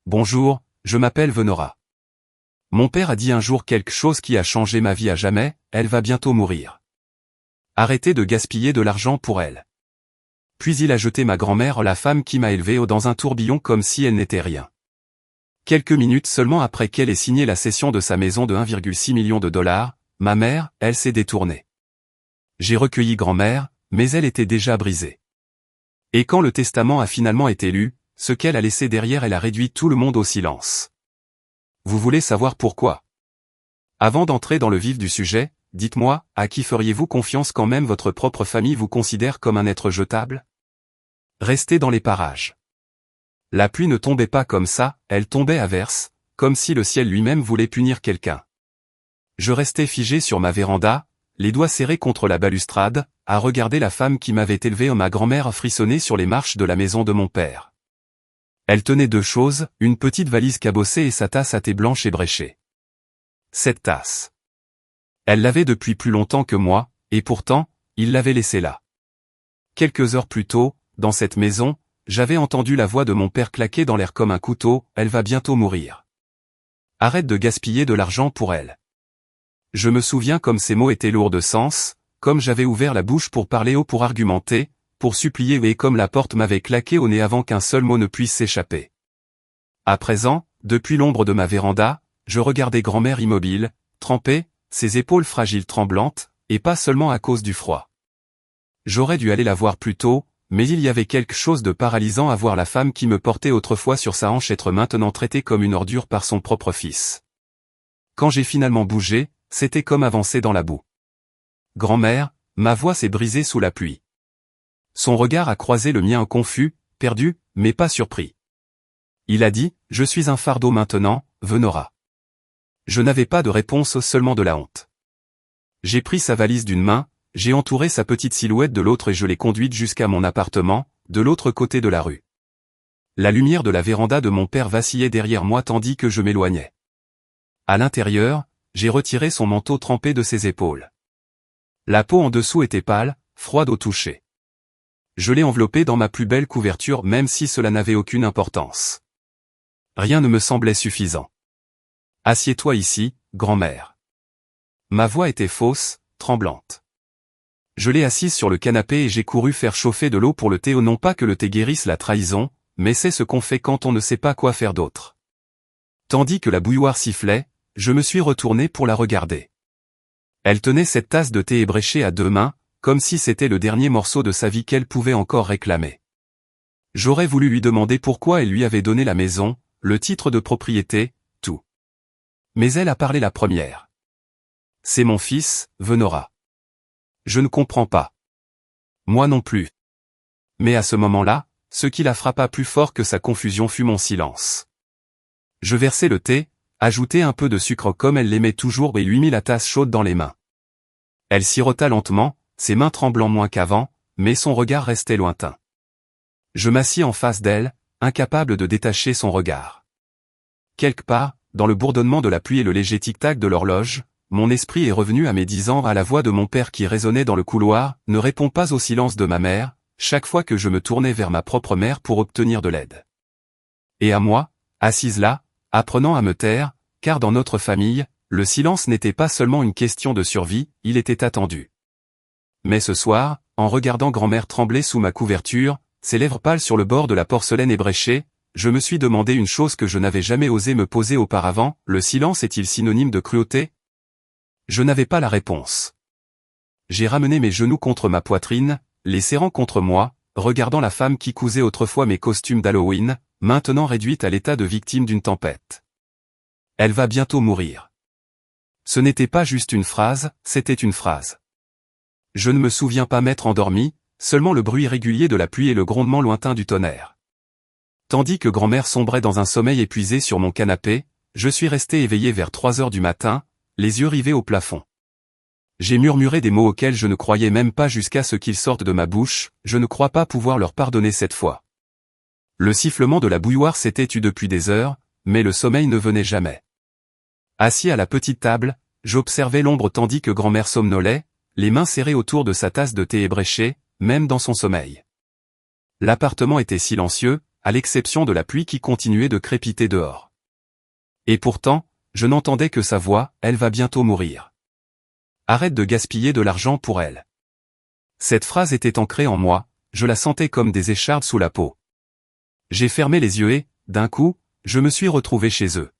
Bonjour, je m'appelle Venora. Mon père a dit un jour quelque chose qui a changé ma vie à jamais, elle va bientôt mourir. Arrêtez de gaspiller de l'argent pour elle. Puis il a jeté ma grand-mère, la femme qui m'a élevé, dans un tourbillon comme si elle n'était rien. Quelques minutes seulement après qu'elle ait signé la cession de sa maison de 1,6 million de dollars, ma mère, elle s'est détournée. J'ai recueilli grand-mère, mais elle était déjà brisée. Et quand le testament a finalement été lu, ce qu'elle a laissé derrière, elle a réduit tout le monde au silence. Vous voulez savoir pourquoi? Avant d'entrer dans le vif du sujet, dites-moi, à qui feriez-vous confiance quand même votre propre famille vous considère comme un être jetable? Restez dans les parages. La pluie ne tombait pas comme ça, elle tombait à verse, comme si le ciel lui-même voulait punir quelqu'un. Je restais figé sur ma véranda, les doigts serrés contre la balustrade, à regarder la femme qui m'avait élevé, ma grand-mère, frissonner sur les marches de la maison de mon père. Elle tenait deux choses, une petite valise cabossée et sa tasse à thé blanche ébréchée. Cette tasse. Elle l'avait depuis plus longtemps que moi, et pourtant, il l'avait laissée là. Quelques heures plus tôt, dans cette maison, j'avais entendu la voix de mon père claquer dans l'air comme un couteau, elle va bientôt mourir. Arrête de gaspiller de l'argent pour elle. Je me souviens comme ces mots étaient lourds de sens, comme j'avais ouvert la bouche pour parler haut, pour argumenter, pour supplier, et comme la porte m'avait claqué au nez avant qu'un seul mot ne puisse s'échapper. À présent, depuis l'ombre de ma véranda, je regardais grand-mère immobile, trempée, ses épaules fragiles tremblantes, et pas seulement à cause du froid. J'aurais dû aller la voir plus tôt, mais il y avait quelque chose de paralysant à voir la femme qui me portait autrefois sur sa hanche être maintenant traitée comme une ordure par son propre fils. Quand j'ai finalement bougé, c'était comme avancer dans la boue. Grand-mère, ma voix s'est brisée sous la pluie. Son regard a croisé le mien, confus, perdu, mais pas surpris. Il a dit, « Je suis un fardeau maintenant, Venora. » Je n'avais pas de réponse, seulement de la honte. J'ai pris sa valise d'une main, j'ai entouré sa petite silhouette de l'autre et je l'ai conduite jusqu'à mon appartement, de l'autre côté de la rue. La lumière de la véranda de mon père vacillait derrière moi tandis que je m'éloignais. À l'intérieur, j'ai retiré son manteau trempé de ses épaules. La peau en dessous était pâle, froide au toucher. Je l'ai enveloppé dans ma plus belle couverture même si cela n'avait aucune importance. Rien ne me semblait suffisant. Assieds-toi ici, grand-mère. Ma voix était fausse, tremblante. Je l'ai assise sur le canapé et j'ai couru faire chauffer de l'eau pour le thé. Non pas que le thé guérisse la trahison, mais c'est ce qu'on fait quand on ne sait pas quoi faire d'autre. Tandis que la bouilloire sifflait, je me suis retourné pour la regarder. Elle tenait cette tasse de thé ébréchée à deux mains, comme si c'était le dernier morceau de sa vie qu'elle pouvait encore réclamer. J'aurais voulu lui demander pourquoi elle lui avait donné la maison, le titre de propriété, tout. Mais elle a parlé la première. C'est mon fils, Venora. Je ne comprends pas. Moi non plus. Mais à ce moment-là, ce qui la frappa plus fort que sa confusion fut mon silence. Je versai le thé, ajoutai un peu de sucre comme elle l'aimait toujours et lui mis la tasse chaude dans les mains. Elle sirota lentement, ses mains tremblant moins qu'avant, mais son regard restait lointain. Je m'assis en face d'elle, incapable de détacher son regard. Quelque part, dans le bourdonnement de la pluie et le léger tic-tac de l'horloge, mon esprit est revenu à mes 10 ans, à la voix de mon père qui résonnait dans le couloir, ne répond pas au silence de ma mère, chaque fois que je me tournais vers ma propre mère pour obtenir de l'aide. Et à moi, assise là, apprenant à me taire, car dans notre famille, le silence n'était pas seulement une question de survie, il était attendu. Mais ce soir, en regardant grand-mère trembler sous ma couverture, ses lèvres pâles sur le bord de la porcelaine ébréchée, je me suis demandé une chose que je n'avais jamais osé me poser auparavant, le silence est-il synonyme de cruauté? Je n'avais pas la réponse. J'ai ramené mes genoux contre ma poitrine, les serrant contre moi, regardant la femme qui cousait autrefois mes costumes d'Halloween, maintenant réduite à l'état de victime d'une tempête. Elle va bientôt mourir. Ce n'était pas juste une phrase, c'était une phrase. Je ne me souviens pas m'être endormi, seulement le bruit régulier de la pluie et le grondement lointain du tonnerre. Tandis que grand-mère sombrait dans un sommeil épuisé sur mon canapé, je suis resté éveillé vers 3 heures du matin, les yeux rivés au plafond. J'ai murmuré des mots auxquels je ne croyais même pas jusqu'à ce qu'ils sortent de ma bouche, je ne crois pas pouvoir leur pardonner cette fois. Le sifflement de la bouilloire s'était tu depuis des heures, mais le sommeil ne venait jamais. Assis à la petite table, j'observais l'ombre tandis que grand-mère somnolait, les mains serrées autour de sa tasse de thé ébréchée, même dans son sommeil. L'appartement était silencieux, à l'exception de la pluie qui continuait de crépiter dehors. Et pourtant, je n'entendais que sa voix, elle va bientôt mourir. Arrête de gaspiller de l'argent pour elle. Cette phrase était ancrée en moi, je la sentais comme des échardes sous la peau. J'ai fermé les yeux et, d'un coup, je me suis retrouvé chez eux.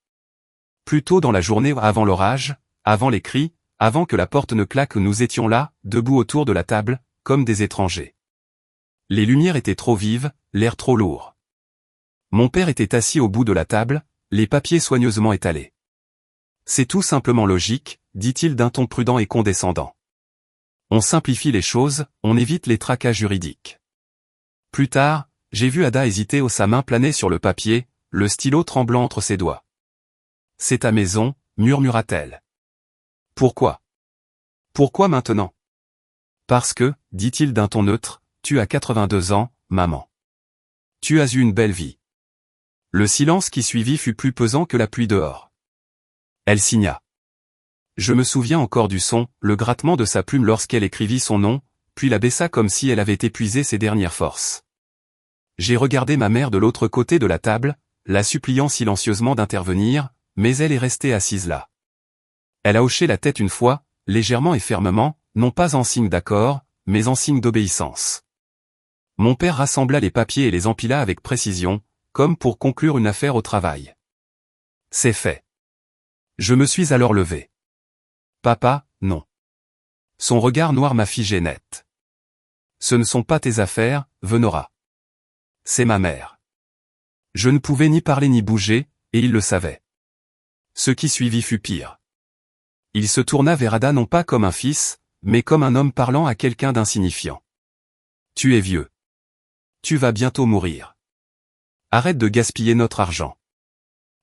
Plus tôt dans la journée avant l'orage, avant les cris, avant que la porte ne claque, nous étions là, debout autour de la table, comme des étrangers. Les lumières étaient trop vives, l'air trop lourd. Mon père était assis au bout de la table, les papiers soigneusement étalés. C'est tout simplement logique, dit-il d'un ton prudent et condescendant. On simplifie les choses, on évite les tracas juridiques. Plus tard, j'ai vu Ada hésiter sa main planait sur le papier, le stylo tremblant entre ses doigts. « C'est ta maison, murmura-t-elle. Pourquoi ? Pourquoi maintenant ? Parce que, dit-il d'un ton neutre, tu as 82 ans, maman. Tu as eu une belle vie. Le silence qui suivit fut plus pesant que la pluie dehors. Elle signa. Je me souviens encore du son, le grattement de sa plume lorsqu'elle écrivit son nom, puis la baissa comme si elle avait épuisé ses dernières forces. J'ai regardé ma mère de l'autre côté de la table, la suppliant silencieusement d'intervenir, mais elle est restée assise là. Elle a hoché la tête une fois, légèrement et fermement, non pas en signe d'accord, mais en signe d'obéissance. Mon père rassembla les papiers et les empila avec précision, comme pour conclure une affaire au travail. C'est fait. Je me suis alors levé. Papa, non. Son regard noir m'a figé net. Ce ne sont pas tes affaires, Venora. C'est ma mère. Je ne pouvais ni parler ni bouger, et il le savait. Ce qui suivit fut pire. Il se tourna vers Ada non pas comme un fils, mais comme un homme parlant à quelqu'un d'insignifiant. Tu es vieux. Tu vas bientôt mourir. Arrête de gaspiller notre argent.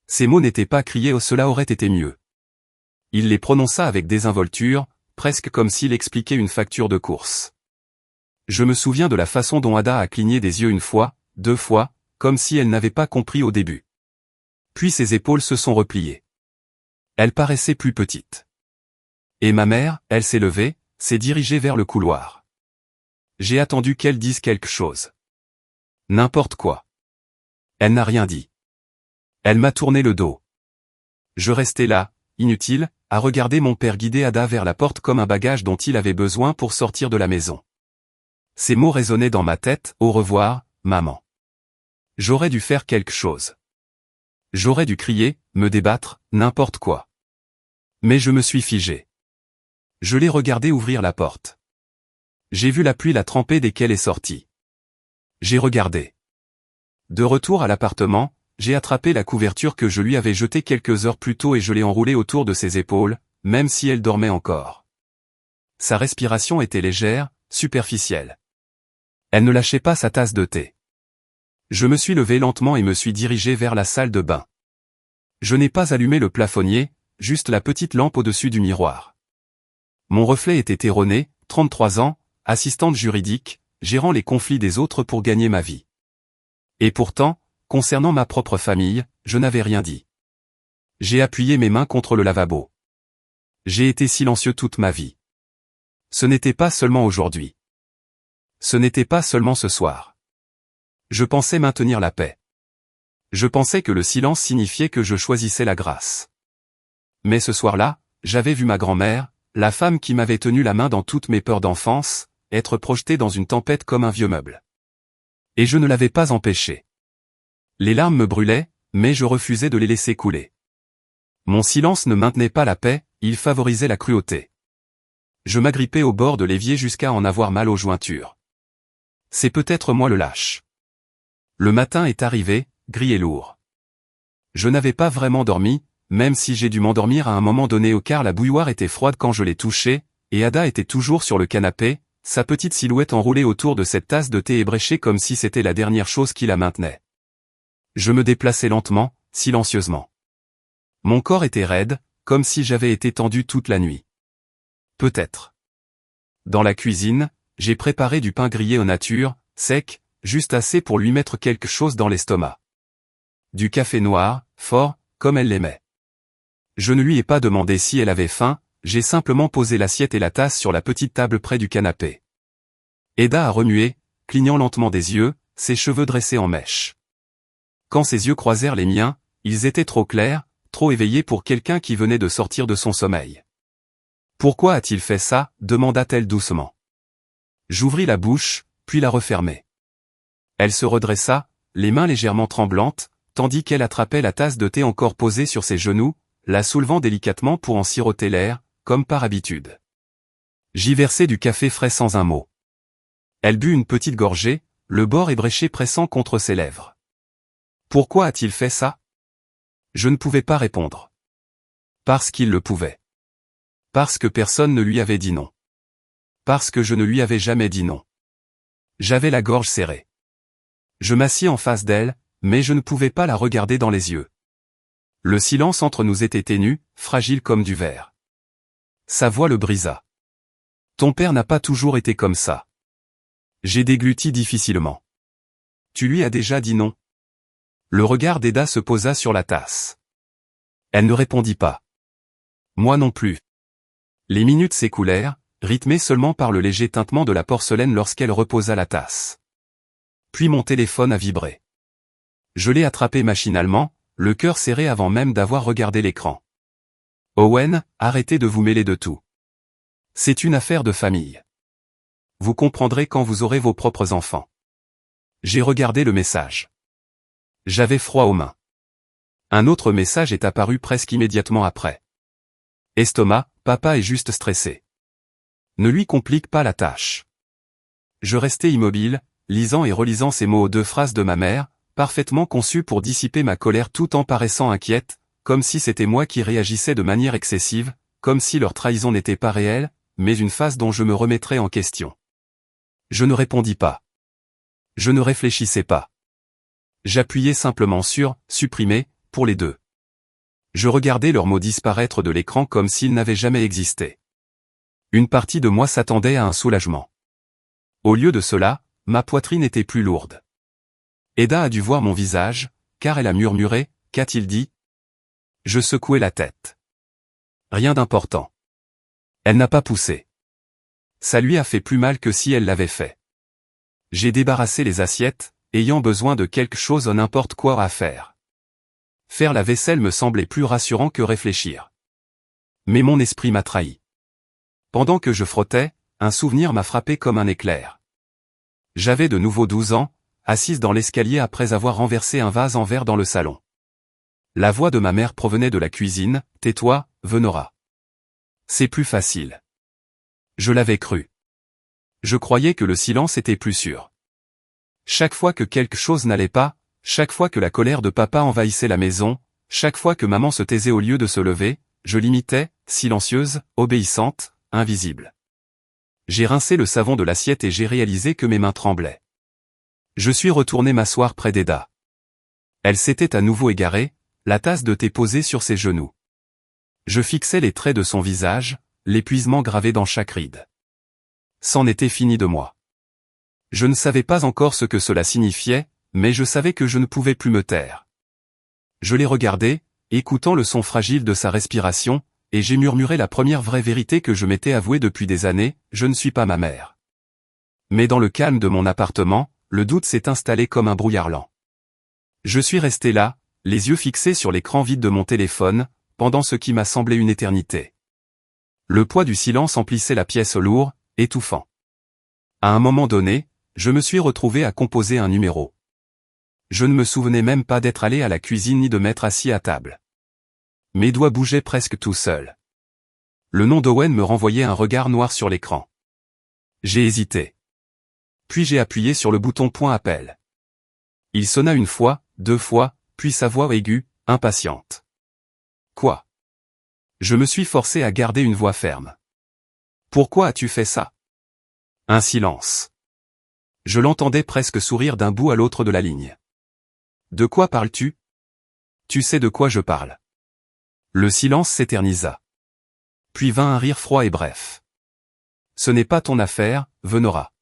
Ces mots n'étaient pas criés, cela aurait été mieux. Il les prononça avec désinvolture, presque comme s'il expliquait une facture de course. Je me souviens de la façon dont Ada a cligné des yeux une fois, 2 fois, comme si elle n'avait pas compris au début. Puis ses épaules se sont repliées. Elle paraissait plus petite. Et ma mère, elle s'est levée, s'est dirigée vers le couloir. J'ai attendu qu'elle dise quelque chose. N'importe quoi. Elle n'a rien dit. Elle m'a tourné le dos. Je restais là, inutile, à regarder mon père guider Ada vers la porte comme un bagage dont il avait besoin pour sortir de la maison. Ces mots résonnaient dans ma tête, au revoir, maman. J'aurais dû faire quelque chose. J'aurais dû crier, me débattre, n'importe quoi. Mais je me suis figé. Je l'ai regardé ouvrir la porte. J'ai vu la pluie la tremper dès qu'elle est sortie. J'ai regardé. De retour à l'appartement, j'ai attrapé la couverture que je lui avais jetée quelques heures plus tôt et je l'ai enroulée autour de ses épaules, même si elle dormait encore. Sa respiration était légère, superficielle. Elle ne lâchait pas sa tasse de thé. Je me suis levé lentement et me suis dirigé vers la salle de bain. Je n'ai pas allumé le plafonnier, juste la petite lampe au-dessus du miroir. Mon reflet était erroné, 33 ans, assistante juridique, gérant les conflits des autres pour gagner ma vie. Et pourtant, concernant ma propre famille, je n'avais rien dit. J'ai appuyé mes mains contre le lavabo. J'ai été silencieux toute ma vie. Ce n'était pas seulement aujourd'hui. Ce n'était pas seulement ce soir. Je pensais maintenir la paix. Je pensais que le silence signifiait que je choisissais la grâce. Mais ce soir-là, j'avais vu ma grand-mère, la femme qui m'avait tenu la main dans toutes mes peurs d'enfance, être projetée dans une tempête comme un vieux meuble. Et je ne l'avais pas empêchée. Les larmes me brûlaient, mais je refusais de les laisser couler. Mon silence ne maintenait pas la paix, il favorisait la cruauté. Je m'agrippais au bord de l'évier jusqu'à en avoir mal aux jointures. C'est peut-être moi le lâche. Le matin est arrivé, gris et lourd. Je n'avais pas vraiment dormi, même si j'ai dû m'endormir à un moment donné car la bouilloire était froide quand je l'ai touchée, et Ada était toujours sur le canapé, sa petite silhouette enroulée autour de cette tasse de thé ébréchée comme si c'était la dernière chose qui la maintenait. Je me déplaçais lentement, silencieusement. Mon corps était raide, comme si j'avais été tendu toute la nuit. Peut-être. Dans la cuisine, j'ai préparé du pain grillé aux natures, sec, juste assez pour lui mettre quelque chose dans l'estomac. Du café noir, fort, comme elle l'aimait. Je ne lui ai pas demandé si elle avait faim, j'ai simplement posé l'assiette et la tasse sur la petite table près du canapé. Ada a remué, clignant lentement des yeux, ses cheveux dressés en mèche. Quand ses yeux croisèrent les miens, ils étaient trop clairs, trop éveillés pour quelqu'un qui venait de sortir de son sommeil. « Pourquoi a-t-il fait ça ?» demanda-t-elle doucement. J'ouvris la bouche, puis la refermai. Elle se redressa, les mains légèrement tremblantes, tandis qu'elle attrapait la tasse de thé encore posée sur ses genoux, la soulevant délicatement pour en siroter l'air, comme par habitude. J'y versai du café frais sans un mot. Elle but une petite gorgée, le bord ébréché pressant contre ses lèvres. Pourquoi a-t-il fait ça? Je ne pouvais pas répondre. Parce qu'il le pouvait. Parce que personne ne lui avait dit non. Parce que je ne lui avais jamais dit non. J'avais la gorge serrée. Je m'assis en face d'elle, mais je ne pouvais pas la regarder dans les yeux. Le silence entre nous était ténu, fragile comme du verre. Sa voix le brisa. Ton père n'a pas toujours été comme ça. J'ai dégluti difficilement. Tu lui as déjà dit non? Le regard d'Eda se posa sur la tasse. Elle ne répondit pas. Moi non plus. Les minutes s'écoulèrent, rythmées seulement par le léger tintement de la porcelaine lorsqu'elle reposa la tasse. Puis mon téléphone a vibré. Je l'ai attrapé machinalement, le cœur serré avant même d'avoir regardé l'écran. Owen, arrêtez de vous mêler de tout. C'est une affaire de famille. Vous comprendrez quand vous aurez vos propres enfants. J'ai regardé le message. J'avais froid aux mains. Un autre message est apparu presque immédiatement après. Estomac, papa est juste stressé. Ne lui complique pas la tâche. Je restais immobile, lisant et relisant ces mots aux 2 phrases de ma mère, parfaitement conçues pour dissiper ma colère tout en paraissant inquiète, comme si c'était moi qui réagissais de manière excessive, comme si leur trahison n'était pas réelle, mais une phase dont je me remettrais en question. Je ne répondis pas. Je ne réfléchissais pas. J'appuyais simplement sur « supprimer » pour les 2. Je regardais leurs mots disparaître de l'écran comme s'ils n'avaient jamais existé. Une partie de moi s'attendait à un soulagement. Au lieu de cela, ma poitrine était plus lourde. Eda a dû voir mon visage, car elle a murmuré « Qu'a-t-il dit ?» Je secouai la tête. Rien d'important. Elle n'a pas poussé. Ça lui a fait plus mal que si elle l'avait fait. J'ai débarrassé les assiettes, ayant besoin de quelque chose ou n'importe quoi à faire. Faire la vaisselle me semblait plus rassurant que réfléchir. Mais mon esprit m'a trahi. Pendant que je frottais, un souvenir m'a frappé comme un éclair. J'avais de nouveau 12 ans, assise dans l'escalier après avoir renversé un vase en verre dans le salon. La voix de ma mère provenait de la cuisine, « Tais-toi, Venora. C'est plus facile. » Je l'avais cru. Je croyais que le silence était plus sûr. Chaque fois que quelque chose n'allait pas, chaque fois que la colère de papa envahissait la maison, chaque fois que maman se taisait au lieu de se lever, je l'imitais, silencieuse, obéissante, invisible. J'ai rincé le savon de l'assiette et j'ai réalisé que mes mains tremblaient. Je suis retourné m'asseoir près d'Eda. Elle s'était à nouveau égarée, la tasse de thé posée sur ses genoux. Je fixais les traits de son visage, l'épuisement gravé dans chaque ride. C'en était fini de moi. Je ne savais pas encore ce que cela signifiait, mais je savais que je ne pouvais plus me taire. Je l'ai regardé, écoutant le son fragile de sa respiration, et j'ai murmuré la première vraie vérité que je m'étais avouée depuis des années, je ne suis pas ma mère. Mais dans le calme de mon appartement, le doute s'est installé comme un brouillard lent. Je suis resté là, les yeux fixés sur l'écran vide de mon téléphone, pendant ce qui m'a semblé une éternité. Le poids du silence emplissait la pièce lourd, étouffant. À un moment donné, je me suis retrouvé à composer un numéro. Je ne me souvenais même pas d'être allé à la cuisine ni de m'être assis à table. Mes doigts bougeaient presque tout seuls. Le nom d'Owen me renvoyait un regard noir sur l'écran. J'ai hésité. Puis j'ai appuyé sur le bouton point appel. Il sonna 1 fois, 2 fois, puis sa voix aiguë, impatiente. Quoi? Je me suis forcé à garder une voix ferme. Pourquoi as-tu fait ça? Un silence. Je l'entendais presque sourire d'un bout à l'autre de la ligne. De quoi parles-tu? Tu sais de quoi je parle. Le silence s'éternisa. Puis vint un rire froid et bref. Ce n'est pas ton affaire, Venora.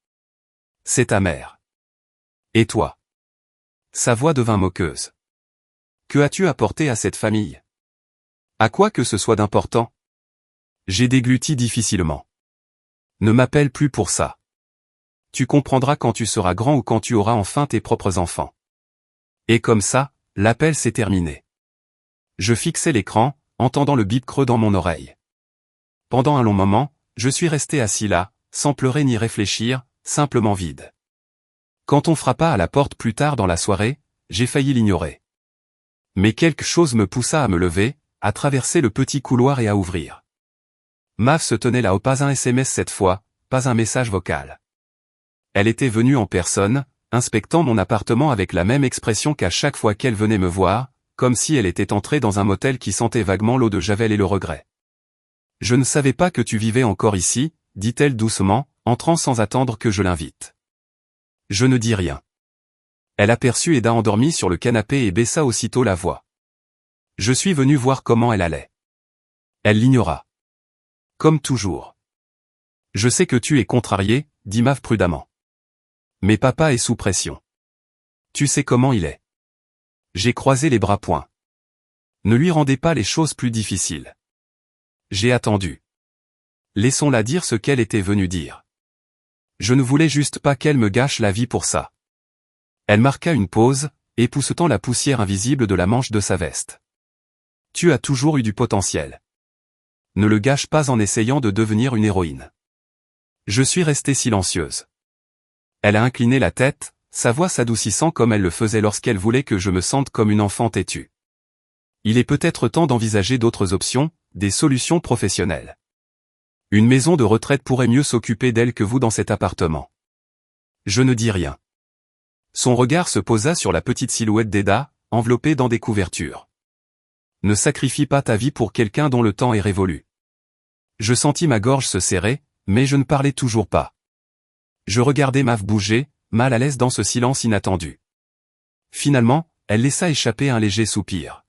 C'est ta mère. Et toi? Sa voix devint moqueuse. Que as-tu apporté à cette famille? À quoi que ce soit d'important? J'ai dégluti difficilement. Ne m'appelle plus pour ça. Tu comprendras quand tu seras grand ou quand tu auras enfin tes propres enfants. Et comme ça, l'appel s'est terminé. Je fixais l'écran, entendant le bip creux dans mon oreille. Pendant un long moment, je suis resté assis là, sans pleurer ni réfléchir, simplement vide. Quand on frappa à la porte plus tard dans la soirée, j'ai failli l'ignorer. Mais quelque chose me poussa à me lever, à traverser le petit couloir et à ouvrir. Mav se tenait là, pas un SMS cette fois, pas un message vocal. Elle était venue en personne, inspectant mon appartement avec la même expression qu'à chaque fois qu'elle venait me voir, comme si elle était entrée dans un motel qui sentait vaguement l'eau de Javel et le regret. « Je ne savais pas que tu vivais encore ici », dit-elle doucement, entrant sans attendre que je l'invite. Je ne dis rien. Elle aperçut Eda endormie sur le canapé et baissa aussitôt la voix. Je suis venu voir comment elle allait. Elle l'ignora. Comme toujours. Je sais que tu es contrarié, dit Mav prudemment. Mais papa est sous pression. Tu sais comment il est. J'ai croisé les bras point. Ne lui rendez pas les choses plus difficiles. J'ai attendu. Laissons-la dire ce qu'elle était venue dire. Je ne voulais juste pas qu'elle me gâche la vie pour ça. Elle marqua une pause, époussetant la poussière invisible de la manche de sa veste. Tu as toujours eu du potentiel. Ne le gâche pas en essayant de devenir une héroïne. Je suis restée silencieuse. Elle a incliné la tête, sa voix s'adoucissant comme elle le faisait lorsqu'elle voulait que je me sente comme une enfant têtue. Il est peut-être temps d'envisager d'autres options, des solutions professionnelles. Une maison de retraite pourrait mieux s'occuper d'elle que vous dans cet appartement. Je ne dis rien. Son regard se posa sur la petite silhouette d'Eda, enveloppée dans des couvertures. Ne sacrifie pas ta vie pour quelqu'un dont le temps est révolu. Je sentis ma gorge se serrer, mais je ne parlais toujours pas. Je regardais Mav bouger, mal à l'aise dans ce silence inattendu. Finalement, elle laissa échapper un léger soupir.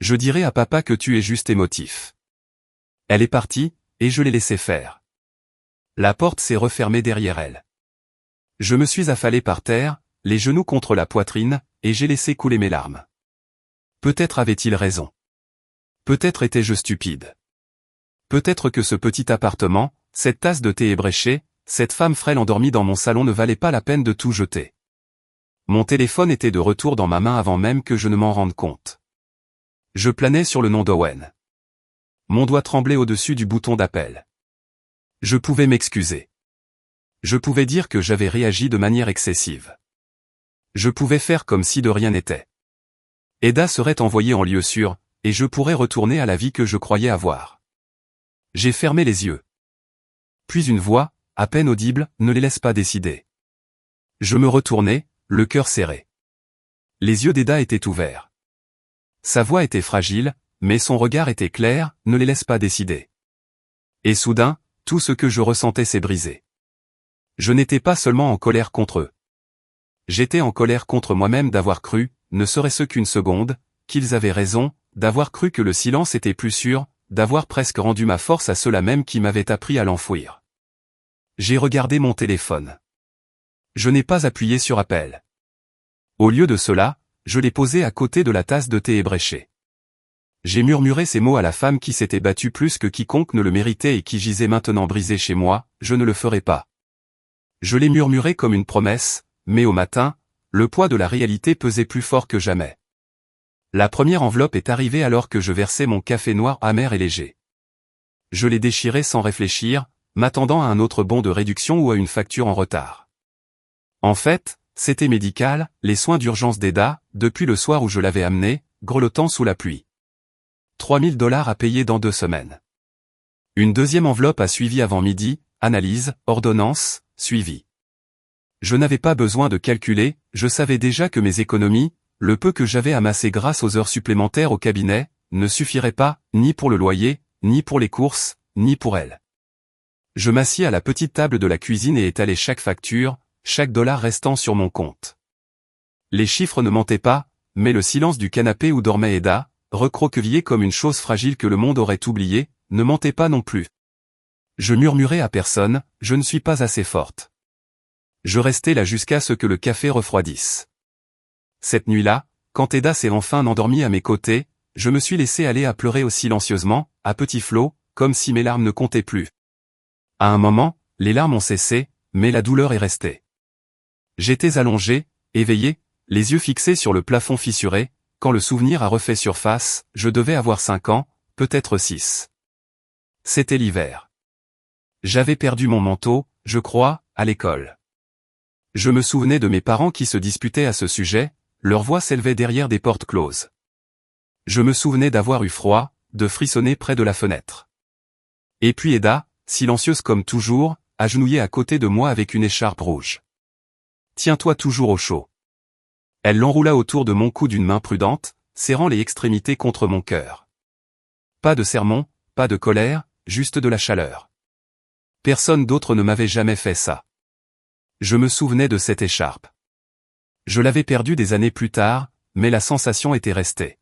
Je dirai à papa que tu es juste émotif. Elle est partie, et je l'ai laissé faire. La porte s'est refermée derrière elle. Je me suis affalé par terre, les genoux contre la poitrine, et j'ai laissé couler mes larmes. Peut-être avait-il raison. Peut-être étais-je stupide. Peut-être que ce petit appartement, cette tasse de thé ébréchée, cette femme frêle endormie dans mon salon ne valait pas la peine de tout jeter. Mon téléphone était de retour dans ma main avant même que je ne m'en rende compte. Je planais sur le nom d'Owen. Mon doigt tremblait au-dessus du bouton d'appel. Je pouvais m'excuser. Je pouvais dire que j'avais réagi de manière excessive. Je pouvais faire comme si de rien n'était. Eda serait envoyée en lieu sûr, et je pourrais retourner à la vie que je croyais avoir. J'ai fermé les yeux. Puis une voix, à peine audible, ne les laisse pas décider. Je me retournai, le cœur serré. Les yeux d'Eda étaient ouverts. Sa voix était fragile, mais son regard était clair, ne les laisse pas décider. Et soudain, tout ce que je ressentais s'est brisé. Je n'étais pas seulement en colère contre eux. J'étais en colère contre moi-même d'avoir cru, ne serait-ce qu'une seconde, qu'ils avaient raison, d'avoir cru que le silence était plus sûr, d'avoir presque rendu ma force à ceux-là même qui m'avaient appris à l'enfouir. J'ai regardé mon téléphone. Je n'ai pas appuyé sur appel. Au lieu de cela, je l'ai posé à côté de la tasse de thé ébréchée. J'ai murmuré ces mots à la femme qui s'était battue plus que quiconque ne le méritait et qui gisait maintenant brisée chez moi, je ne le ferai pas. Je l'ai murmuré comme une promesse, mais au matin, le poids de la réalité pesait plus fort que jamais. La première enveloppe est arrivée alors que je versais mon café noir amer et léger. Je l'ai déchiré sans réfléchir, m'attendant à un autre bon de réduction ou à une facture en retard. En fait, c'était médical, les soins d'urgence d'Eda, depuis le soir où je l'avais amené, grelottant sous la pluie. 3000 $ à payer dans 2 semaines. Une deuxième enveloppe a suivi avant midi, analyse, ordonnance, suivi. Je n'avais pas besoin de calculer, je savais déjà que mes économies, le peu que j'avais amassé grâce aux heures supplémentaires au cabinet, ne suffiraient pas, ni pour le loyer, ni pour les courses, ni pour elle. Je m'assis à la petite table de la cuisine et étalai chaque facture, chaque dollar restant sur mon compte. Les chiffres ne mentaient pas, mais le silence du canapé où dormait Eda, recroquevillé comme une chose fragile que le monde aurait oubliée, ne mentait pas non plus. Je murmurai à personne, je ne suis pas assez forte. Je restai là jusqu'à ce que le café refroidisse. Cette nuit-là, quand Eda s'est enfin endormie à mes côtés, je me suis laissé aller à pleurer silencieusement, à petits flots, comme si mes larmes ne comptaient plus. À un moment, les larmes ont cessé, mais la douleur est restée. J'étais allongé, éveillé, les yeux fixés sur le plafond fissuré, quand le souvenir a refait surface, je devais avoir 5 ans, peut-être 6. C'était l'hiver. J'avais perdu mon manteau, je crois, à l'école. Je me souvenais de mes parents qui se disputaient à ce sujet, leur voix s'élevait derrière des portes closes. Je me souvenais d'avoir eu froid, de frissonner près de la fenêtre. Et puis Eda, silencieuse comme toujours, agenouillée à côté de moi avec une écharpe rouge. Tiens-toi toujours au chaud. Elle l'enroula autour de mon cou d'une main prudente, serrant les extrémités contre mon cœur. Pas de sermon, pas de colère, juste de la chaleur. Personne d'autre ne m'avait jamais fait ça. Je me souvenais de cette écharpe. Je l'avais perdue des années plus tard, mais la sensation était restée.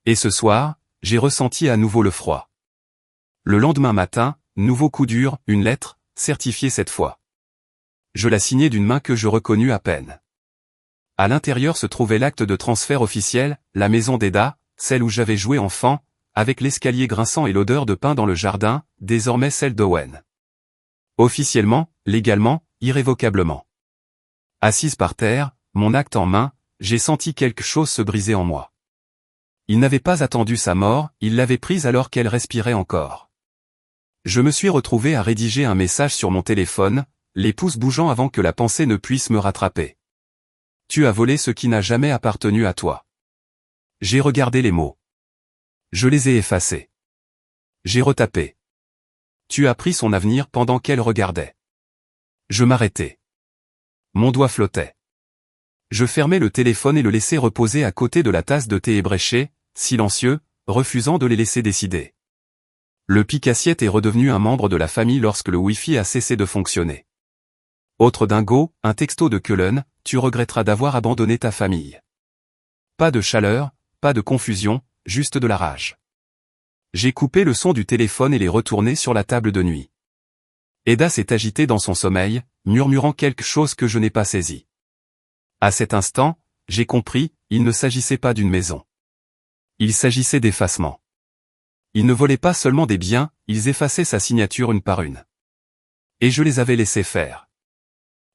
Et ce soir, j'ai ressenti à nouveau le froid. Le lendemain matin, nouveau coup dur, une lettre, certifiée cette fois. Je la signais d'une main que je reconnus à peine. À l'intérieur se trouvait l'acte de transfert officiel, la maison d'Eda, celle où j'avais joué enfant, avec l'escalier grinçant et l'odeur de pain dans le jardin, désormais celle d'Owen. Officiellement, légalement, irrévocablement. Assise par terre, mon acte en main, j'ai senti quelque chose se briser en moi. Il n'avait pas attendu sa mort, il l'avait prise alors qu'elle respirait encore. Je me suis retrouvé à rédiger un message sur mon téléphone, les pouces bougeant avant que la pensée ne puisse me rattraper. Tu as volé ce qui n'a jamais appartenu à toi. J'ai regardé les mots. Je les ai effacés. J'ai retapé. Tu as pris son avenir pendant qu'elle regardait. Je m'arrêtai. Mon doigt flottait. Je fermai le téléphone et le laissai reposer à côté de la tasse de thé ébréché, silencieux, refusant de les laisser décider. Le pique-assiette est redevenu un membre de la famille lorsque le Wi-Fi a cessé de fonctionner. Autre dingo, un texto de Keulen, tu regretteras d'avoir abandonné ta famille. Pas de chaleur, pas de confusion, juste de la rage. J'ai coupé le son du téléphone et l'ai retourné sur la table de nuit. Eda s'est agitée dans son sommeil, murmurant quelque chose que je n'ai pas saisi. À cet instant, j'ai compris, il ne s'agissait pas d'une maison. Il s'agissait d'effacement. Ils ne volaient pas seulement des biens, ils effaçaient sa signature une par une. Et je les avais laissés faire.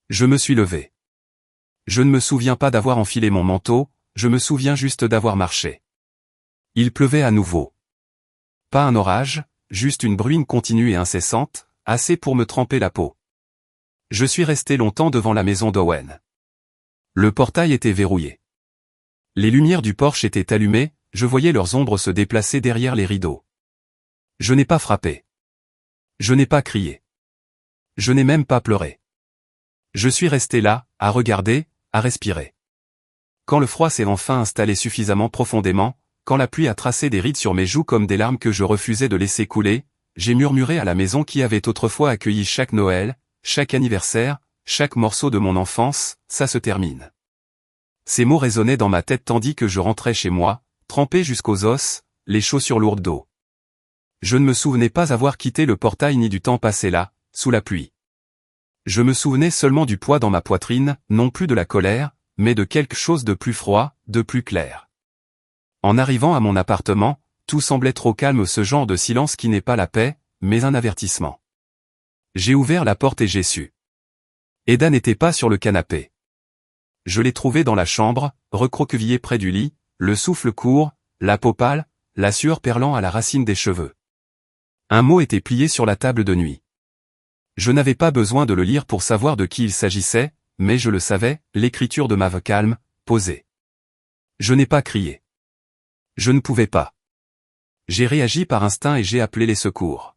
Je me suis levé. Je ne me souviens pas d'avoir enfilé mon manteau, je me souviens juste d'avoir marché. Il pleuvait à nouveau. Pas un orage, juste une bruine continue et incessante, assez pour me tremper la peau. Je suis resté longtemps devant la maison d'Owen. Le portail était verrouillé. Les lumières du porche étaient allumées, je voyais leurs ombres se déplacer derrière les rideaux. Je n'ai pas frappé. Je n'ai pas crié. Je n'ai même pas pleuré. Je suis resté là, à regarder, à respirer. Quand le froid s'est enfin installé suffisamment profondément, quand la pluie a tracé des rides sur mes joues comme des larmes que je refusais de laisser couler, j'ai murmuré à la maison qui avait autrefois accueilli chaque Noël, chaque anniversaire, chaque morceau de mon enfance, ça se termine. Ces mots résonnaient dans ma tête tandis que je rentrais chez moi, trempé jusqu'aux os, les chaussures lourdes d'eau. Je ne me souvenais pas avoir quitté le portail ni du temps passé là, sous la pluie. Je me souvenais seulement du poids dans ma poitrine, non plus de la colère, mais de quelque chose de plus froid, de plus clair. En arrivant à mon appartement, tout semblait trop calme, ce genre de silence qui n'est pas la paix, mais un avertissement. J'ai ouvert la porte et j'ai su. Eda n'était pas sur le canapé. Je l'ai trouvée dans la chambre, recroquevillée près du lit, le souffle court, la peau pâle, la sueur perlant à la racine des cheveux. Un mot était plié sur la table de nuit. Je n'avais pas besoin de le lire pour savoir de qui il s'agissait, mais je le savais, l'écriture de Maeve calme, posée. Je n'ai pas crié. Je ne pouvais pas. J'ai réagi par instinct et j'ai appelé les secours.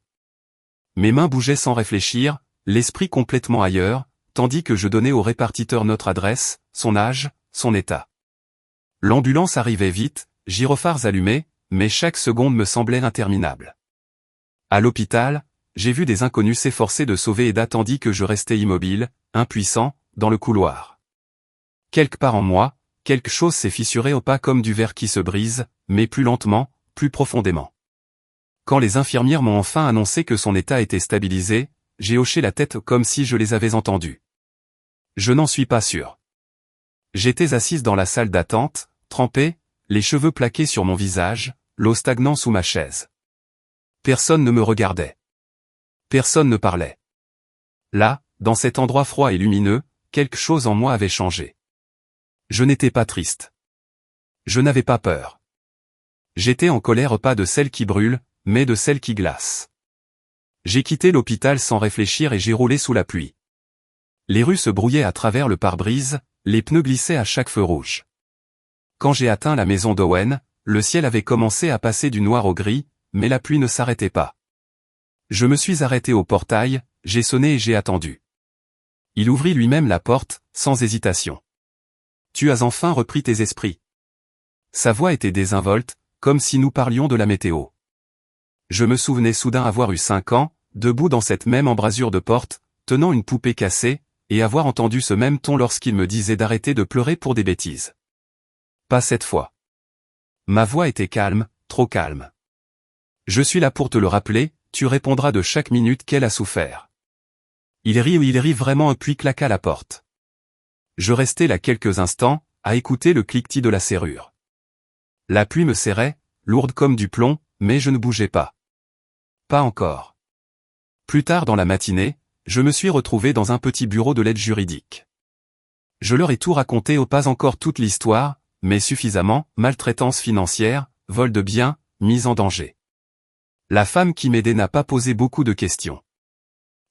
Mes mains bougeaient sans réfléchir, l'esprit complètement ailleurs, tandis que je donnais au répartiteur notre adresse, son âge, son état. L'ambulance arrivait vite, gyrophares allumés, mais chaque seconde me semblait interminable. À l'hôpital, j'ai vu des inconnus s'efforcer de sauver Eda tandis que je restais immobile, impuissant, dans le couloir. Quelque part en moi, quelque chose s'est fissuré au pas comme du verre qui se brise, mais plus lentement, plus profondément. Quand les infirmières m'ont enfin annoncé que son état était stabilisé, j'ai hoché la tête comme si je les avais entendus. Je n'en suis pas sûr. J'étais assise dans la salle d'attente, trempée, les cheveux plaqués sur mon visage, l'eau stagnant sous ma chaise. Personne ne me regardait. Personne ne parlait. Là, dans cet endroit froid et lumineux, quelque chose en moi avait changé. Je n'étais pas triste. Je n'avais pas peur. J'étais en colère pas de celle qui brûle, mais de celle qui glace. J'ai quitté l'hôpital sans réfléchir et j'ai roulé sous la pluie. Les rues se brouillaient à travers le pare-brise, les pneus glissaient à chaque feu rouge. Quand j'ai atteint la maison d'Owen, le ciel avait commencé à passer du noir au gris, mais la pluie ne s'arrêtait pas. Je me suis arrêté au portail, j'ai sonné et j'ai attendu. Il ouvrit lui-même la porte, sans hésitation. « Tu as enfin repris tes esprits. » Sa voix était désinvolte, comme si nous parlions de la météo. Je me souvenais soudain avoir eu 5 ans, debout dans cette même embrasure de porte, tenant une poupée cassée, et avoir entendu ce même ton lorsqu'il me disait d'arrêter de pleurer pour des bêtises. Pas cette fois. Ma voix était calme, trop calme. Je suis là pour te le rappeler, tu répondras de chaque minute qu'elle a souffert. Il rit vraiment puis claqua la porte. Je restai là quelques instants, à écouter le cliquetis de la serrure. La pluie me serrait, lourde comme du plomb, mais je ne bougeais pas. Pas encore. Plus tard dans la matinée, je me suis retrouvé dans un petit bureau de l'aide juridique. Je leur ai tout raconté, pas encore toute l'histoire, mais suffisamment, maltraitance financière, vol de biens, mise en danger. La femme qui m'aidait n'a pas posé beaucoup de questions.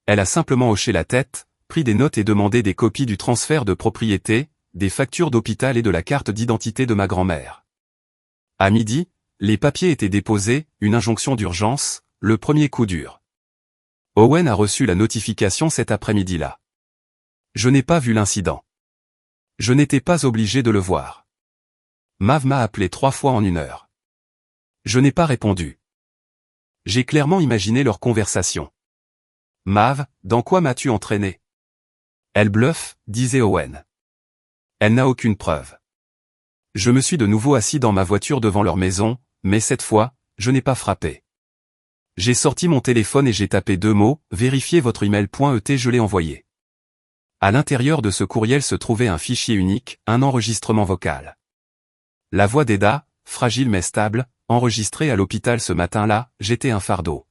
Elle a simplement hoché la tête, pris des notes et demandé des copies du transfert de propriété, des factures d'hôpital et de la carte d'identité de ma grand-mère. À midi, les papiers étaient déposés, une injonction d'urgence, le premier coup dur. Owen a reçu la notification cet après-midi-là. Je n'ai pas vu l'incident. Je n'étais pas obligé de le voir. Mav m'a appelé 3 fois en 1 heure. Je n'ai pas répondu. J'ai clairement imaginé leur conversation. « Mav, dans quoi m'as-tu entraîné ?» « Elle bluffe, » disait Owen. « Elle n'a aucune preuve. » Je me suis de nouveau assis dans ma voiture devant leur maison, mais cette fois, je n'ai pas frappé. J'ai sorti mon téléphone et j'ai tapé 2 mots, « Vérifiez votre email.et » je l'ai envoyé. À l'intérieur de ce courriel se trouvait un fichier unique, un enregistrement vocal. La voix d'Eda, fragile mais stable, enregistrée à l'hôpital ce matin-là, j'étais un fardeau.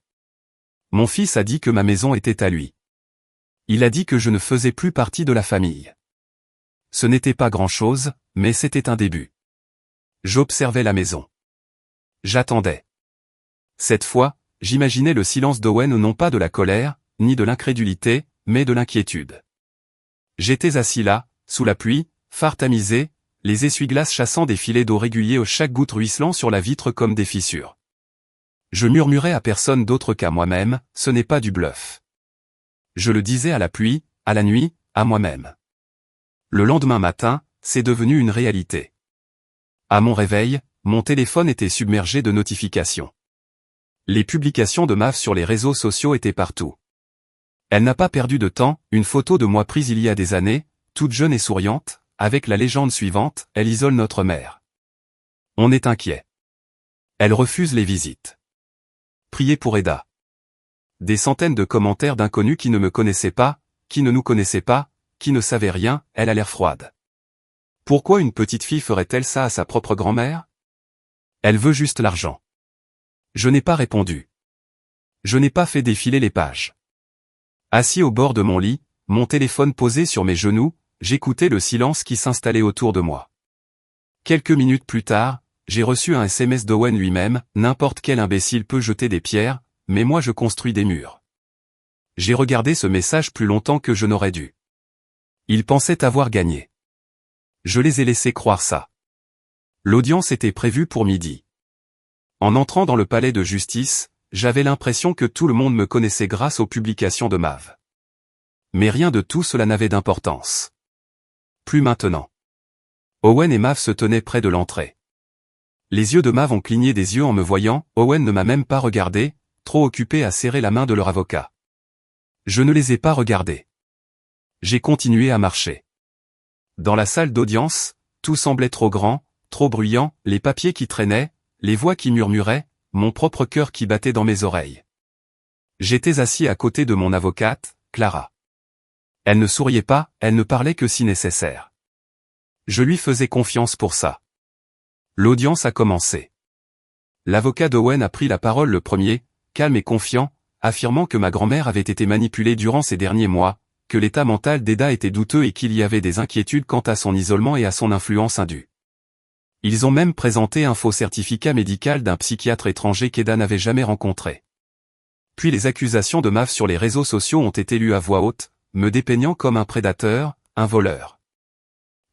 Mon fils a dit que ma maison était à lui. Il a dit que je ne faisais plus partie de la famille. Ce n'était pas grand-chose, mais c'était un début. J'observais la maison. J'attendais. Cette fois, j'imaginais le silence d'Owen, non pas de la colère, ni de l'incrédulité, mais de l'inquiétude. J'étais assis là, sous la pluie, phare tamisé, les essuie-glaces chassant des filets d'eau réguliers, chaque goutte ruisselant sur la vitre comme des fissures. Je murmurais à personne d'autre qu'à moi-même, ce n'est pas du bluff. Je le disais à la pluie, à la nuit, à moi-même. Le lendemain matin, c'est devenu une réalité. À mon réveil, mon téléphone était submergé de notifications. Les publications de Mav sur les réseaux sociaux étaient partout. Elle n'a pas perdu de temps, une photo de moi prise il y a des années, toute jeune et souriante, avec la légende suivante, elle isole notre mère. On est inquiet. Elle refuse les visites. Priez pour Eda. Des centaines de commentaires d'inconnus qui ne me connaissaient pas, qui ne nous connaissaient pas, qui ne savaient rien, elle a l'air froide. Pourquoi une petite fille ferait-elle ça à sa propre grand-mère? Elle veut juste l'argent. Je n'ai pas répondu. Je n'ai pas fait défiler les pages. Assis au bord de mon lit, mon téléphone posé sur mes genoux, j'écoutais le silence qui s'installait autour de moi. Quelques minutes plus tard, j'ai reçu un SMS d'Owen lui-même, « N'importe quel imbécile peut jeter des pierres, mais moi je construis des murs. » J'ai regardé ce message plus longtemps que je n'aurais dû. Il pensait avoir gagné. Je les ai laissés croire ça. L'audience était prévue pour midi. En entrant dans le palais de justice, j'avais l'impression que tout le monde me connaissait grâce aux publications de Mav. Mais rien de tout cela n'avait d'importance. Plus maintenant. Owen et Mav se tenaient près de l'entrée. Les yeux de Mav ont cligné des yeux en me voyant, Owen ne m'a même pas regardé, trop occupé à serrer la main de leur avocat. Je ne les ai pas regardés. J'ai continué à marcher. Dans la salle d'audience, tout semblait trop grand, trop bruyant, les papiers qui traînaient, les voix qui murmuraient, mon propre cœur qui battait dans mes oreilles. J'étais assis à côté de mon avocate, Clara. Elle ne souriait pas, elle ne parlait que si nécessaire. Je lui faisais confiance pour ça. L'audience a commencé. L'avocat d'Owen a pris la parole le premier, calme et confiant, affirmant que ma grand-mère avait été manipulée durant ces derniers mois, que l'état mental d'Eda était douteux et qu'il y avait des inquiétudes quant à son isolement et à son influence indue. Ils ont même présenté un faux certificat médical d'un psychiatre étranger qu'Eda n'avait jamais rencontré. Puis les accusations de Mav sur les réseaux sociaux ont été lues à voix haute, me dépeignant comme un prédateur, un voleur.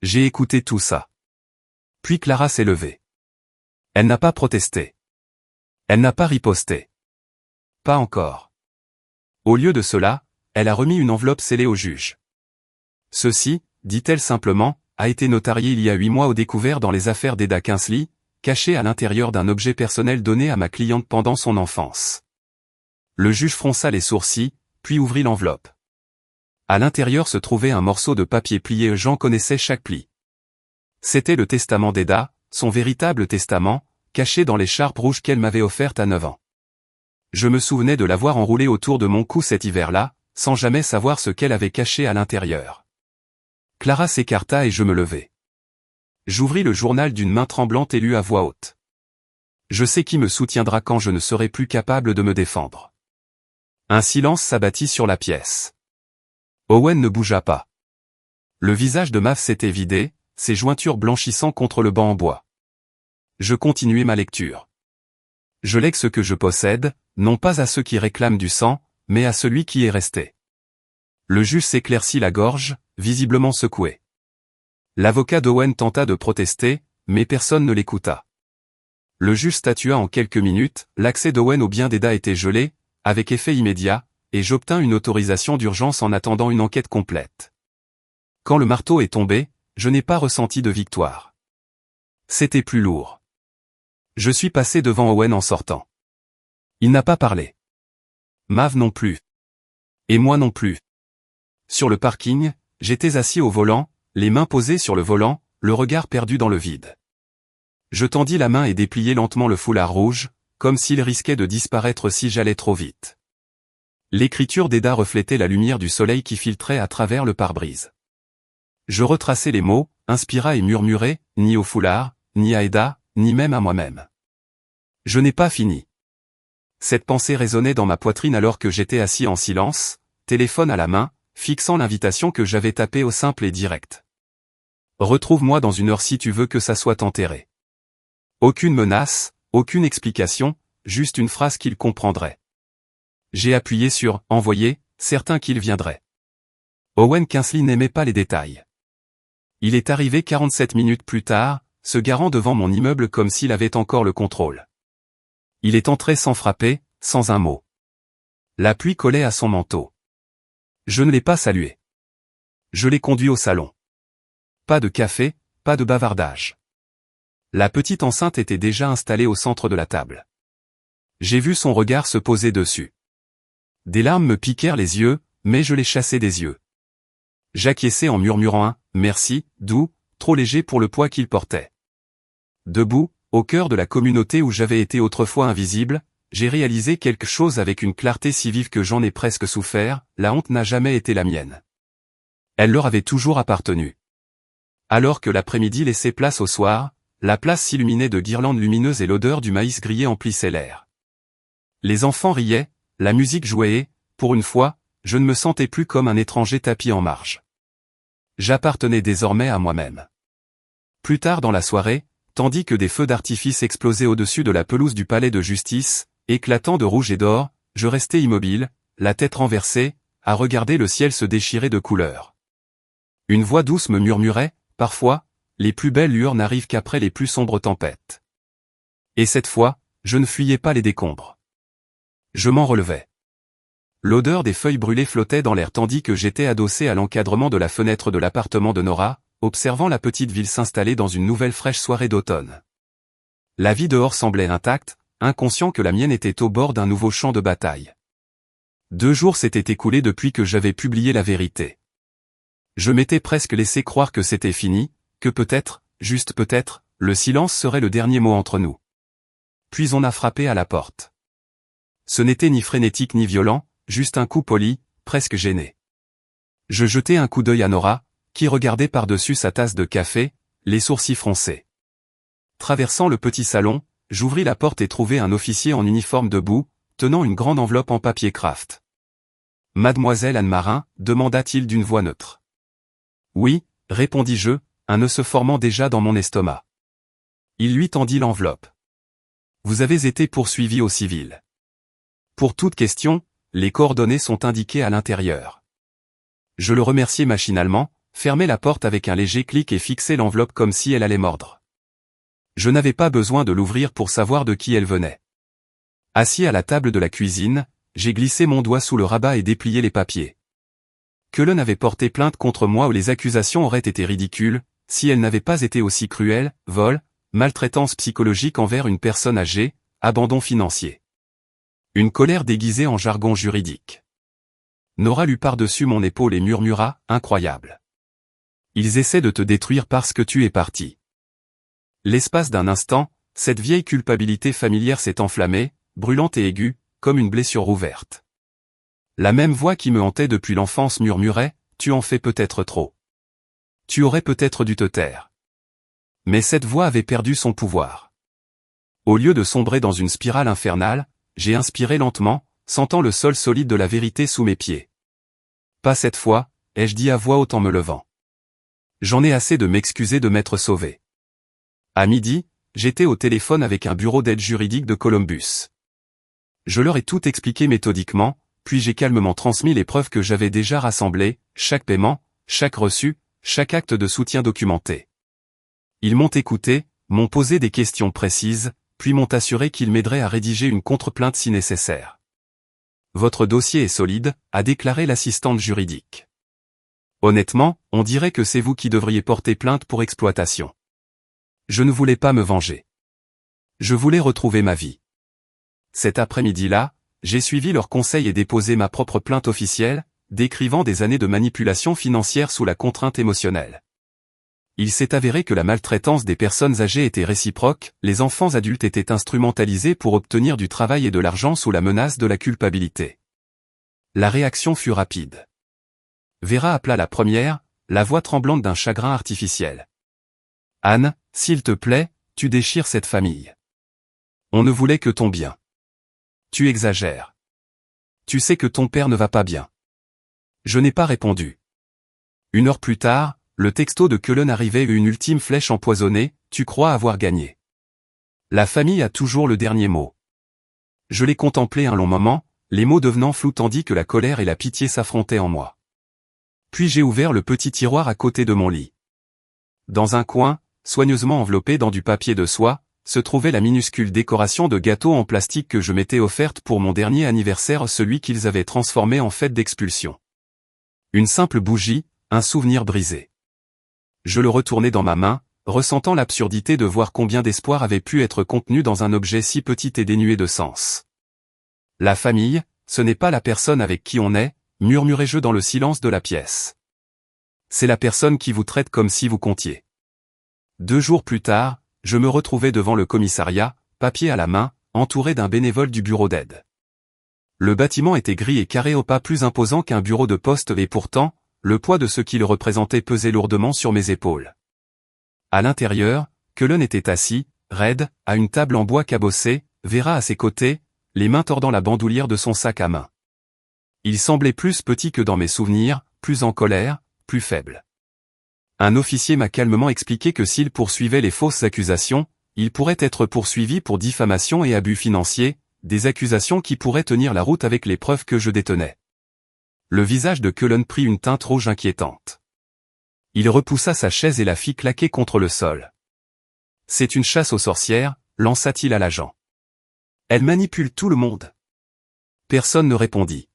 J'ai écouté tout ça. Puis Clara s'est levée. Elle n'a pas protesté. Elle n'a pas riposté. Pas encore. Au lieu de cela, elle a remis une enveloppe scellée au juge. Ceci, dit-elle simplement, a été notarié il y a 8 mois au découvert dans les affaires d'Eda Kingsley, caché à l'intérieur d'un objet personnel donné à ma cliente pendant son enfance. Le juge fronça les sourcils, puis ouvrit l'enveloppe. À l'intérieur se trouvait un morceau de papier plié, j'en connaissais chaque pli. C'était le testament d'Eda, son véritable testament, caché dans l'écharpe rouge qu'elle m'avait offerte à 9 ans. Je me souvenais de l'avoir enroulé autour de mon cou cet hiver-là, sans jamais savoir ce qu'elle avait caché à l'intérieur. Clara s'écarta et je me levai. J'ouvris le journal d'une main tremblante et lus à voix haute. Je sais qui me soutiendra quand je ne serai plus capable de me défendre. Un silence s'abattit sur la pièce. Owen ne bougea pas. Le visage de Mav s'était vidé, ses jointures blanchissant contre le banc en bois. Je continuai ma lecture. Je lègue ce que je possède, non pas à ceux qui réclament du sang, mais à celui qui est resté. Le juge s'éclaircit la gorge, visiblement secoué. L'avocat d'Owen tenta de protester, mais personne ne l'écouta. Le juge statua en quelques minutes, l'accès d'Owen au bien d'Eda était gelé, avec effet immédiat, et j'obtins une autorisation d'urgence en attendant une enquête complète. Quand le marteau est tombé, je n'ai pas ressenti de victoire. C'était plus lourd. Je suis passé devant Owen en sortant. Il n'a pas parlé. Mav non plus. Et moi non plus. Sur le parking, j'étais assis au volant, les mains posées sur le volant, le regard perdu dans le vide. Je tendis la main et dépliai lentement le foulard rouge, comme s'il risquait de disparaître si j'allais trop vite. L'écriture d'Eda reflétait la lumière du soleil qui filtrait à travers le pare-brise. Je retraçai les mots, inspira et murmurai, ni au foulard, ni à Eda, ni même à moi-même. Je n'ai pas fini. Cette pensée résonnait dans ma poitrine alors que j'étais assis en silence, téléphone à la main, fixant l'invitation que j'avais tapée au simple et direct. Retrouve-moi dans 1 heure si tu veux que ça soit enterré. Aucune menace, aucune explication, juste une phrase qu'il comprendrait. J'ai appuyé sur « Envoyer », certain qu'il viendrait. Owen Kingsley n'aimait pas les détails. Il est arrivé 47 minutes plus tard, se garant devant mon immeuble comme s'il avait encore le contrôle. Il est entré sans frapper, sans un mot. La pluie collait à son manteau. Je ne l'ai pas salué. Je l'ai conduit au salon. Pas de café, pas de bavardage. La petite enceinte était déjà installée au centre de la table. J'ai vu son regard se poser dessus. Des larmes me piquèrent les yeux, mais je les chassai des yeux. J'acquiesçai en murmurant un « merci » doux, trop léger pour le poids qu'il portait. Debout, au cœur de la communauté où j'avais été autrefois invisible, j'ai réalisé quelque chose avec une clarté si vive que j'en ai presque souffert, la honte n'a jamais été la mienne. Elle leur avait toujours appartenu. Alors que l'après-midi laissait place au soir, la place s'illuminait de guirlandes lumineuses et l'odeur du maïs grillé emplissait l'air. Les enfants riaient, la musique jouait et, pour une fois, je ne me sentais plus comme un étranger tapis en marge. J'appartenais désormais à moi-même. Plus tard dans la soirée, tandis que des feux d'artifice explosaient au-dessus de la pelouse du palais de justice, éclatant de rouge et d'or, je restais immobile, la tête renversée, à regarder le ciel se déchirer de couleurs. Une voix douce me murmurait, parfois, les plus belles lueurs n'arrivent qu'après les plus sombres tempêtes. Et cette fois, je ne fuyais pas les décombres. Je m'en relevais. L'odeur des feuilles brûlées flottait dans l'air tandis que j'étais adossé à l'encadrement de la fenêtre de l'appartement de Nora, observant la petite ville s'installer dans une nouvelle fraîche soirée d'automne. La vie dehors semblait intacte, inconscient que la mienne était au bord d'un nouveau champ de bataille. 2 jours s'étaient écoulés depuis que j'avais publié la vérité. Je m'étais presque laissé croire que c'était fini, que peut-être, juste peut-être, le silence serait le dernier mot entre nous. Puis on a frappé à la porte. Ce n'était ni frénétique ni violent, juste un coup poli, presque gêné. Je jetai un coup d'œil à Nora, qui regardait par-dessus sa tasse de café, les sourcils froncés. Traversant le petit salon, j'ouvris la porte et trouvai un officier en uniforme debout, tenant une grande enveloppe en papier craft. Mademoiselle Anne Marin, demanda-t-il d'une voix neutre. Oui, répondis-je, un nœud se formant déjà dans mon estomac. Il lui tendit l'enveloppe. Vous avez été poursuivi au civil. Pour toute question, les coordonnées sont indiquées à l'intérieur. Je le remerciai machinalement, fermai la porte avec un léger clic et fixai l'enveloppe comme si elle allait mordre. Je n'avais pas besoin de l'ouvrir pour savoir de qui elle venait. Assis à la table de la cuisine, j'ai glissé mon doigt sous le rabat et déplié les papiers. Cullen avait porté plainte contre moi où les accusations auraient été ridicules, si elles n'avaient pas été aussi cruelles, vol, maltraitance psychologique envers une personne âgée, abandon financier. Une colère déguisée en jargon juridique. Nora lut par-dessus mon épaule et murmura, incroyable. Ils essaient de te détruire parce que tu es parti. L'espace d'un instant, cette vieille culpabilité familière s'est enflammée, brûlante et aiguë, comme une blessure rouverte. La même voix qui me hantait depuis l'enfance murmurait, tu en fais peut-être trop. Tu aurais peut-être dû te taire. Mais cette voix avait perdu son pouvoir. Au lieu de sombrer dans une spirale infernale, j'ai inspiré lentement, sentant le sol solide de la vérité sous mes pieds. Pas cette fois, ai-je dit à voix haute en me levant. J'en ai assez de m'excuser de m'être sauvé. À midi, j'étais au téléphone avec un bureau d'aide juridique de Columbus. Je leur ai tout expliqué méthodiquement, puis j'ai calmement transmis les preuves que j'avais déjà rassemblées, chaque paiement, chaque reçu, chaque acte de soutien documenté. Ils m'ont écouté, m'ont posé des questions précises, puis m'ont assuré qu'ils m'aideraient à rédiger une contre-plainte si nécessaire. Votre dossier est solide, a déclaré l'assistante juridique. Honnêtement, on dirait que c'est vous qui devriez porter plainte pour exploitation. Je ne voulais pas me venger. Je voulais retrouver ma vie. Cet après-midi-là, j'ai suivi leurs conseils et déposé ma propre plainte officielle, décrivant des années de manipulation financière sous la contrainte émotionnelle. Il s'est avéré que la maltraitance des personnes âgées était réciproque, les enfants adultes étaient instrumentalisés pour obtenir du travail et de l'argent sous la menace de la culpabilité. La réaction fut rapide. Vera appela la première, la voix tremblante d'un chagrin artificiel. Anne, s'il te plaît, tu déchires cette famille. On ne voulait que ton bien. Tu exagères. Tu sais que ton père ne va pas bien. Je n'ai pas répondu. 1 heure plus tard, le texto de Cullen arrivait et une ultime flèche empoisonnée, tu crois avoir gagné. La famille a toujours le dernier mot. Je l'ai contemplé un long moment, les mots devenant flous tandis que la colère et la pitié s'affrontaient en moi. Puis j'ai ouvert le petit tiroir à côté de mon lit. Dans un coin, soigneusement enveloppé dans du papier de soie, se trouvait la minuscule décoration de gâteau en plastique que je m'étais offerte pour mon dernier anniversaire, celui qu'ils avaient transformé en fête d'expulsion. Une simple bougie, un souvenir brisé. Je le retournai dans ma main, ressentant l'absurdité de voir combien d'espoir avait pu être contenu dans un objet si petit et dénué de sens. La famille, ce n'est pas la personne avec qui on est, murmurai-je dans le silence de la pièce. C'est la personne qui vous traite comme si vous comptiez. 2 jours plus tard, je me retrouvais devant le commissariat, papier à la main, entouré d'un bénévole du bureau d'aide. Le bâtiment était gris et carré au pas plus imposant qu'un bureau de poste et pourtant, le poids de ce qu'il représentait pesait lourdement sur mes épaules. À l'intérieur, Cullen était assis, raide, à une table en bois cabossée, Vera à ses côtés, les mains tordant la bandoulière de son sac à main. Il semblait plus petit que dans mes souvenirs, plus en colère, plus faible. Un officier m'a calmement expliqué que s'il poursuivait les fausses accusations, il pourrait être poursuivi pour diffamation et abus financiers, des accusations qui pourraient tenir la route avec les preuves que je détenais. Le visage de Cullen prit une teinte rouge inquiétante. Il repoussa sa chaise et la fit claquer contre le sol. C'est une chasse aux sorcières, lança-t-il à l'agent. Elle manipule tout le monde. Personne ne répondit.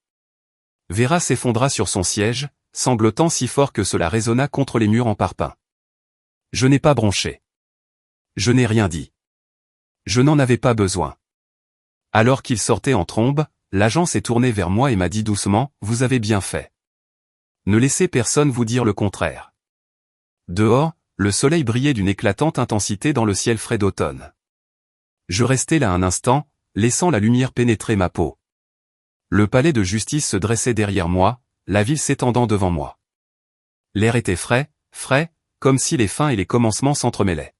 Vera s'effondra sur son siège, sanglotant si fort que cela résonna contre les murs en parpaing. Je n'ai pas bronché. Je n'ai rien dit. Je n'en avais pas besoin. Alors qu'il sortait en trombe, l'agent s'est tourné vers moi et m'a dit doucement, vous avez bien fait. Ne laissez personne vous dire le contraire. Dehors, le soleil brillait d'une éclatante intensité dans le ciel frais d'automne. Je restai là un instant, laissant la lumière pénétrer ma peau. Le palais de justice se dressait derrière moi, la ville s'étendant devant moi. L'air était frais, comme si les fins et les commencements s'entremêlaient.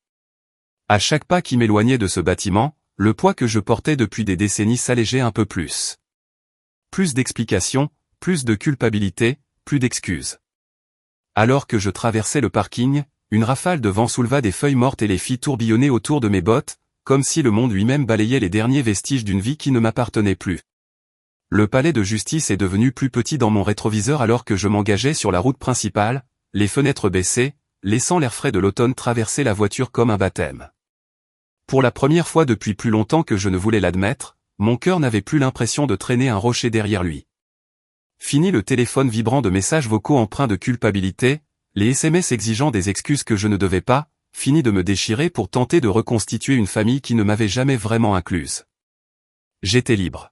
À chaque pas qui m'éloignait de ce bâtiment, le poids que je portais depuis des décennies s'allégeait un peu plus. Plus d'explications, plus de culpabilité, plus d'excuses. Alors que je traversais le parking, une rafale de vent souleva des feuilles mortes et les fit tourbillonner autour de mes bottes, comme si le monde lui-même balayait les derniers vestiges d'une vie qui ne m'appartenait plus. Le palais de justice est devenu plus petit dans mon rétroviseur alors que je m'engageais sur la route principale, les fenêtres baissées, laissant l'air frais de l'automne traverser la voiture comme un baptême. Pour la première fois depuis plus longtemps que je ne voulais l'admettre, mon cœur n'avait plus l'impression de traîner un rocher derrière lui. Fini le téléphone vibrant de messages vocaux empreints de culpabilité, les SMS exigeant des excuses que je ne devais pas, fini de me déchirer pour tenter de reconstituer une famille qui ne m'avait jamais vraiment incluse. J'étais libre.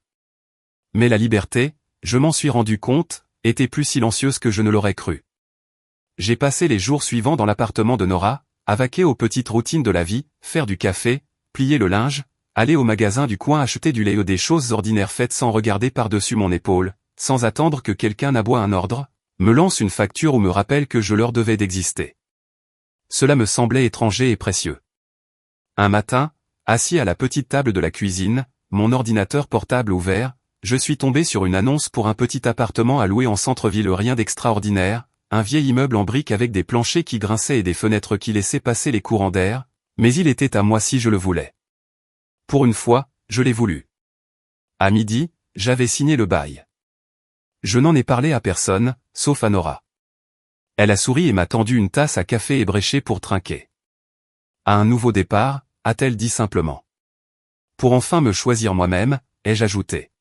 Mais la liberté, je m'en suis rendu compte, était plus silencieuse que je ne l'aurais cru. J'ai passé les jours suivants dans l'appartement de Nora, à vaquer aux petites routines de la vie, faire du café, plier le linge, aller au magasin du coin acheter du lait, des choses ordinaires faites sans regarder par-dessus mon épaule, sans attendre que quelqu'un aboie un ordre, me lance une facture ou me rappelle que je leur devais d'exister. Cela me semblait étranger et précieux. Un matin, assis à la petite table de la cuisine, mon ordinateur portable ouvert, je suis tombé sur une annonce pour un petit appartement à louer en centre-ville, rien d'extraordinaire, un vieil immeuble en briques avec des planchers qui grinçaient et des fenêtres qui laissaient passer les courants d'air, mais il était à moi si je le voulais. Pour une fois, je l'ai voulu. À midi, j'avais signé le bail. Je n'en ai parlé à personne, sauf à Nora. Elle a souri et m'a tendu une tasse à café ébréché pour trinquer. À un nouveau départ, a-t-elle dit simplement. Pour enfin me choisir moi-même, ai-je ajouté.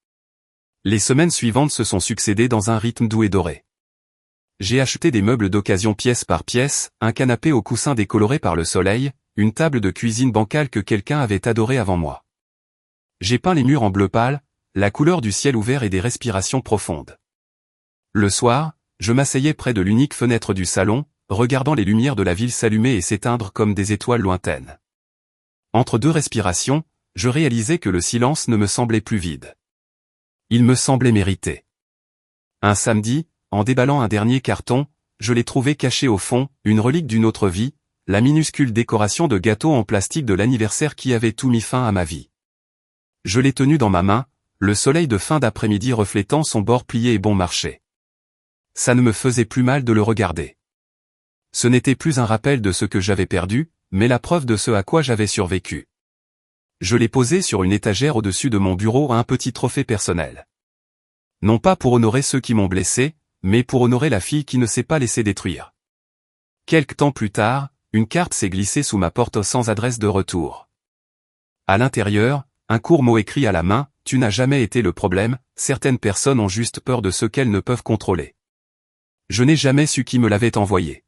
Les semaines suivantes se sont succédées dans un rythme doux et doré. J'ai acheté des meubles d'occasion pièce par pièce, un canapé au coussin décoloré par le soleil, une table de cuisine bancale que quelqu'un avait adorée avant moi. J'ai peint les murs en bleu pâle, la couleur du ciel ouvert et des respirations profondes. Le soir, je m'asseyais près de l'unique fenêtre du salon, regardant les lumières de la ville s'allumer et s'éteindre comme des étoiles lointaines. Entre deux respirations, je réalisais que le silence ne me semblait plus vide. Il me semblait mérité. Un samedi, en déballant un dernier carton, je l'ai trouvé caché au fond, une relique d'une autre vie, la minuscule décoration de gâteau en plastique de l'anniversaire qui avait tout mis fin à ma vie. Je l'ai tenu dans ma main, le soleil de fin d'après-midi reflétant son bord plié et bon marché. Ça ne me faisait plus mal de le regarder. Ce n'était plus un rappel de ce que j'avais perdu, mais la preuve de ce à quoi j'avais survécu. Je l'ai posé sur une étagère au-dessus de mon bureau, un petit trophée personnel. Non pas pour honorer ceux qui m'ont blessé, mais pour honorer la fille qui ne s'est pas laissée détruire. Quelque temps plus tard, une carte s'est glissée sous ma porte sans adresse de retour. À l'intérieur, un court mot écrit à la main, « Tu n'as jamais été le problème, certaines personnes ont juste peur de ce qu'elles ne peuvent contrôler. » Je n'ai jamais su qui me l'avait envoyé.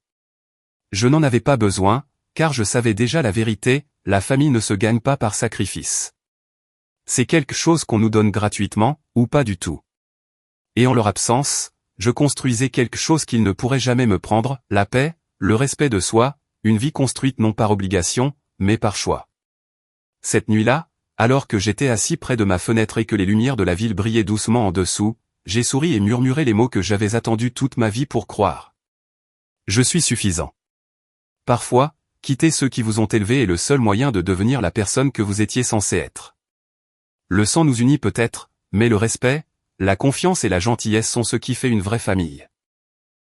Je n'en avais pas besoin, car je savais déjà la vérité, la famille ne se gagne pas par sacrifice. C'est quelque chose qu'on nous donne gratuitement, ou pas du tout. Et en leur absence, je construisais quelque chose qu'ils ne pourraient jamais me prendre, la paix, le respect de soi, une vie construite non par obligation, mais par choix. Cette nuit-là, alors que j'étais assis près de ma fenêtre et que les lumières de la ville brillaient doucement en dessous, j'ai souri et murmuré les mots que j'avais attendus toute ma vie pour croire. Je suis suffisant. Parfois, quitter ceux qui vous ont élevé est le seul moyen de devenir la personne que vous étiez censé être. Le sang nous unit peut-être, mais le respect, la confiance et la gentillesse sont ce qui fait une vraie famille.